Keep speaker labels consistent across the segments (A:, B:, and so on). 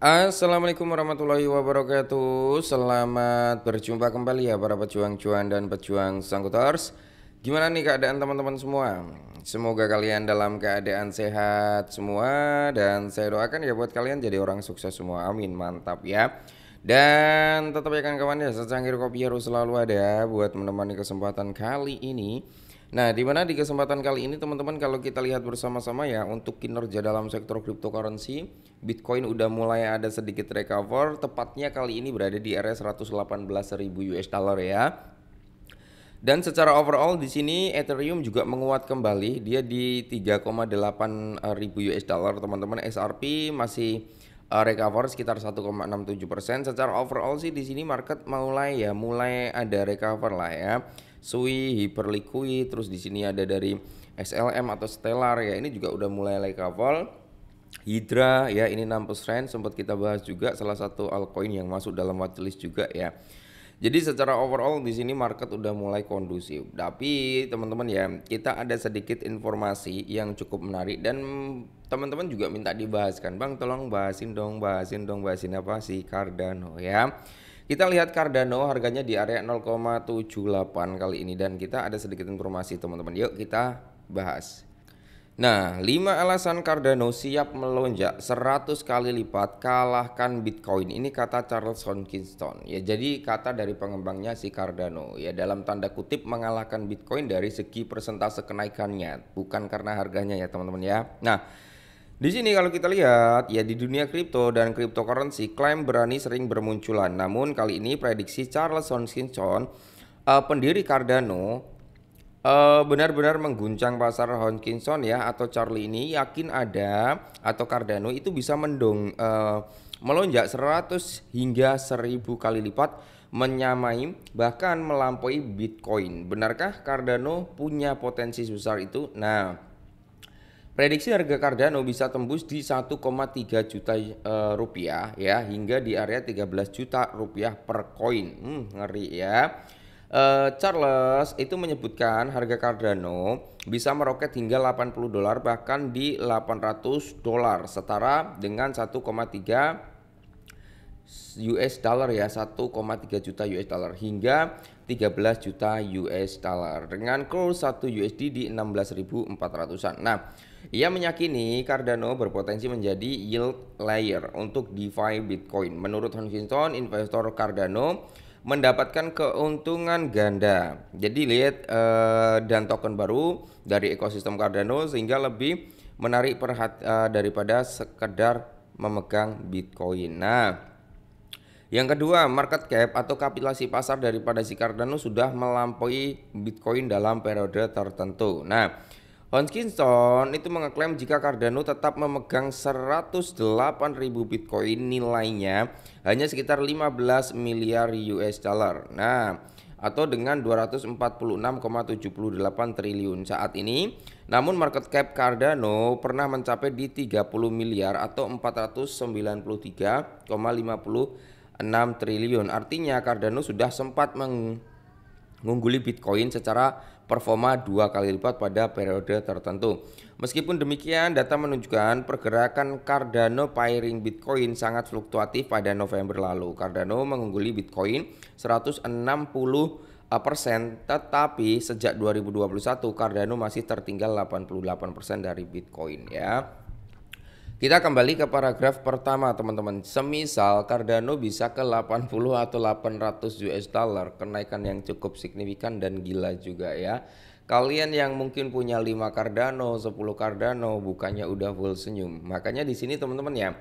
A: Assalamualaikum warahmatullahi wabarakatuh. Selamat berjumpa kembali ya para pejuang cuan dan pejuang sangkuters. Gimana nih keadaan teman-teman semua? Semoga kalian dalam keadaan sehat semua dan saya doakan ya buat kalian jadi orang sukses semua. Amin, mantap ya. Dan tetap ya kawan-kawan ya, secangkir kopi harus selalu ada buat menemani kesempatan kali ini. Nah, di mana di kesempatan kali ini teman-teman kalau kita lihat bersama-sama ya untuk kinerja dalam sektor cryptocurrency, Bitcoin udah mulai ada sedikit recover, tepatnya kali ini berada di area 118.000 US dollar ya. Dan secara overall di sini Ethereum juga menguat kembali, dia di 3,8 ribu US dollar teman-teman. XRP masih recover sekitar 1,67%. Secara overall sih di sini market mulai ada recover lah ya. Sui, Hyperliquid, terus di sini ada dari SLM atau Stellar ya, ini juga udah mulai recover. Hydra ya, ini 6% sempat kita bahas juga, salah satu altcoin yang masuk dalam watchlist juga ya. Jadi secara overall di sini market udah mulai kondusif. Tapi teman-teman ya, kita ada sedikit informasi yang cukup menarik dan teman-teman juga minta dibahaskan. Bang, tolong bahasin bahasin apa sih Cardano ya. Kita lihat Cardano harganya di area 0,78 kali ini dan kita ada sedikit informasi teman-teman. Yuk kita bahas. Nah, 5 alasan Cardano siap melonjak 100 kali lipat kalahkan Bitcoin. Ini kata Charles Hoskinson. Ya, jadi kata dari pengembangnya si Cardano. Ya, dalam tanda kutip mengalahkan Bitcoin dari segi persentase kenaikannya, bukan karena harganya ya, teman-teman ya. Nah, di sini kalau kita lihat ya di dunia kripto dan cryptocurrency klaim berani sering bermunculan. Namun kali ini prediksi Charles Hoskinson, pendiri Cardano, benar-benar mengguncang pasar. Hoskinson ya atau Charlie ini yakin ada atau Cardano itu bisa melonjak 100 hingga 1000 kali lipat, menyamai bahkan melampaui Bitcoin. Benarkah Cardano punya potensi sebesar itu? Nah, prediksi harga Cardano bisa tembus di 1,3 juta rupiah ya, hingga di area 13 juta rupiah per koin. Ngeri ya. Charles itu menyebutkan harga Cardano bisa meroket hingga 80 dolar, bahkan di 800 dolar, setara dengan 1,3 US dollar ya, 1,3 juta US dollar hingga 13 juta US dollar dengan kurs 1 USD di 16.400-an. Nah, ia meyakini Cardano berpotensi menjadi yield layer untuk DeFi Bitcoin. Menurut Hoskinson, investor Cardano mendapatkan keuntungan ganda. Jadi lihat dan token baru dari ekosistem Cardano sehingga lebih menarik daripada sekedar memegang Bitcoin. Nah, yang kedua, market cap atau kapitalisasi pasar daripada si Cardano sudah melampaui Bitcoin dalam periode tertentu. Nah, Hoskinson itu mengeklaim jika Cardano tetap memegang 108.000 Bitcoin, nilainya hanya sekitar 15 miliar US dollar. Nah, atau dengan 246,78 triliun saat ini. Namun market cap Cardano pernah mencapai di 30 miliar atau 493,56 triliun. Artinya Cardano sudah sempat mengungguli Bitcoin secara performa 2 kali lipat pada periode tertentu. Meskipun demikian, data menunjukkan pergerakan Cardano pairing Bitcoin sangat fluktuatif. Pada November lalu Cardano mengungguli Bitcoin 160%, tetapi sejak 2021 Cardano masih tertinggal 88% dari Bitcoin ya. Kita kembali ke paragraf pertama teman-teman. Semisal Cardano bisa ke 80 atau 800 US dollar, kenaikan yang cukup signifikan dan gila juga ya. Kalian yang mungkin punya 5 Cardano, 10 Cardano, bukannya udah full senyum. Makanya di sini teman-teman ya,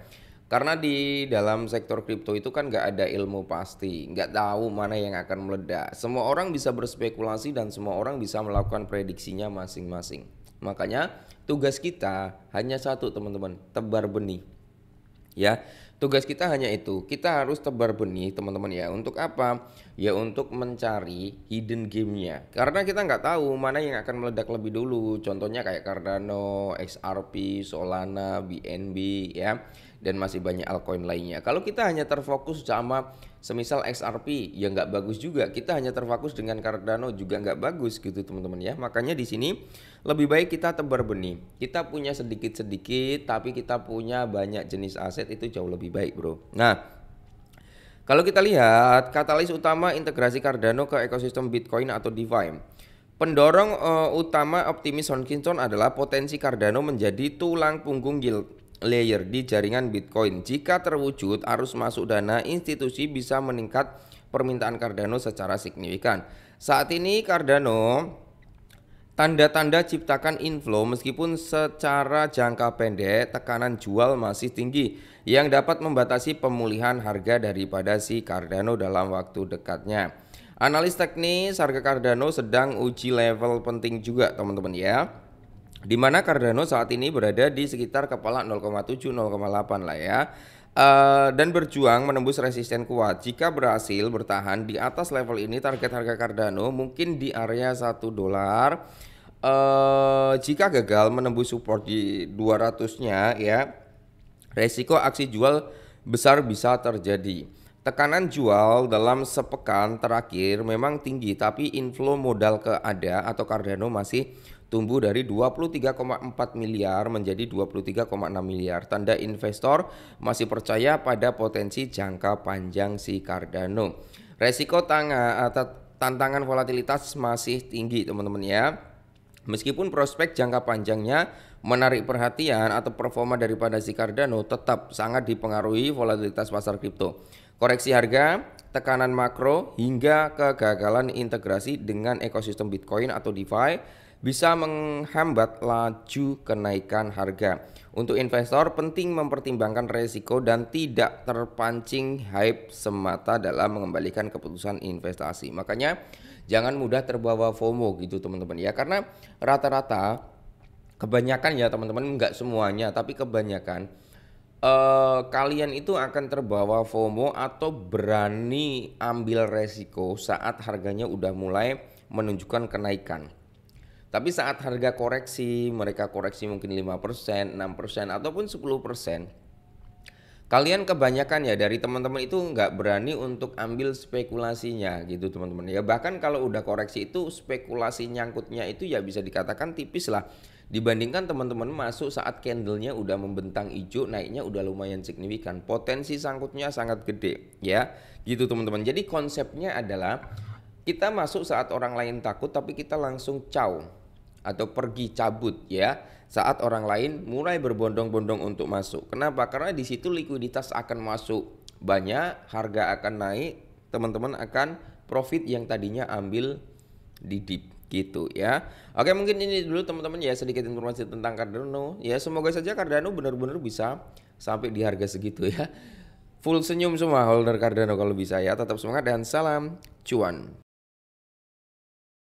A: karena di dalam sektor kripto itu kan nggak ada ilmu pasti, nggak tahu mana yang akan meledak. Semua orang bisa berspekulasi dan semua orang bisa melakukan prediksinya masing-masing. Makanya tugas kita hanya satu teman-teman, tebar benih. Ya, tugas kita hanya itu. Kita harus tebar benih teman-teman ya. Untuk apa? Ya untuk mencari hidden game-nya. Karena kita nggak tahu mana yang akan meledak lebih dulu. Contohnya kayak Cardano, XRP, Solana, BNB ya. Dan masih banyak altcoin lainnya. Kalau kita hanya terfokus sama semisal XRP, ya nggak bagus juga. Kita hanya terfokus dengan Cardano juga nggak bagus gitu teman-teman ya. Makanya di sini lebih baik kita tebar benih. Kita punya sedikit-sedikit tapi kita punya banyak jenis aset, itu jauh lebih baik bro. Nah, kalau kita lihat katalis utama integrasi Cardano ke ekosistem Bitcoin atau DeFi. Pendorong utama optimis Hodgkinson adalah potensi Cardano menjadi tulang punggung yield layer di jaringan Bitcoin. Jika terwujud, arus masuk dana institusi bisa meningkat permintaan Cardano secara signifikan. Saat ini Cardano tanda-tanda ciptakan inflow meskipun secara jangka pendek tekanan jual masih tinggi yang dapat membatasi pemulihan harga daripada si Cardano dalam waktu dekatnya. Analis teknis harga Cardano sedang uji level penting juga teman-teman ya. Di mana Cardano saat ini berada di sekitar kepala 0,7 0,8 lah ya. Dan berjuang menembus resisten kuat. Jika berhasil bertahan di atas level ini, target harga Cardano mungkin di area $1. Jika gagal menembus support di 200-nya ya, resiko aksi jual besar bisa terjadi. Tekanan jual dalam sepekan terakhir memang tinggi, tapi inflow modal ke ADA atau Cardano masih tumbuh dari 23,4 miliar menjadi 23,6 miliar. Tanda investor masih percaya pada potensi jangka panjang si Cardano. Resiko tantangan volatilitas masih tinggi teman-teman ya. Meskipun prospek jangka panjangnya menarik perhatian atau performa daripada si Cardano tetap sangat dipengaruhi volatilitas pasar kripto. Koreksi harga, tekanan makro hingga kegagalan integrasi dengan ekosistem Bitcoin atau DeFi bisa menghambat laju kenaikan harga. Untuk investor penting mempertimbangkan resiko dan tidak terpancing hype semata dalam mengembalikan keputusan investasi. Makanya jangan mudah terbawa FOMO gitu teman-teman ya, karena rata-rata kebanyakan ya teman-teman, nggak semuanya tapi kebanyakan kalian itu akan terbawa FOMO atau berani ambil resiko saat harganya udah mulai menunjukkan kenaikan. Tapi saat harga koreksi, mereka koreksi mungkin 5%, 6% ataupun 10%. Kalian kebanyakan ya dari teman-teman itu nggak berani untuk ambil spekulasinya gitu teman-teman ya. Bahkan kalau udah koreksi itu spekulasi nyangkutnya itu ya bisa dikatakan tipis lah. Dibandingkan teman-teman masuk saat candlenya udah membentang hijau, naiknya udah lumayan signifikan. Potensi sangkutnya sangat gede ya gitu teman-teman. Jadi konsepnya adalah kita masuk saat orang lain takut tapi kita langsung caw atau pergi cabut ya saat orang lain mulai berbondong-bondong untuk masuk. Kenapa? Karena di situ likuiditas akan masuk banyak, harga akan naik, teman-teman akan profit yang tadinya ambil di dip gitu ya. Oke, mungkin ini dulu teman-teman ya sedikit informasi tentang Cardano ya. Semoga saja Cardano benar-benar bisa sampai di harga segitu ya. Full senyum semua holder Cardano kalau bisa ya. Tetap semangat dan salam cuan.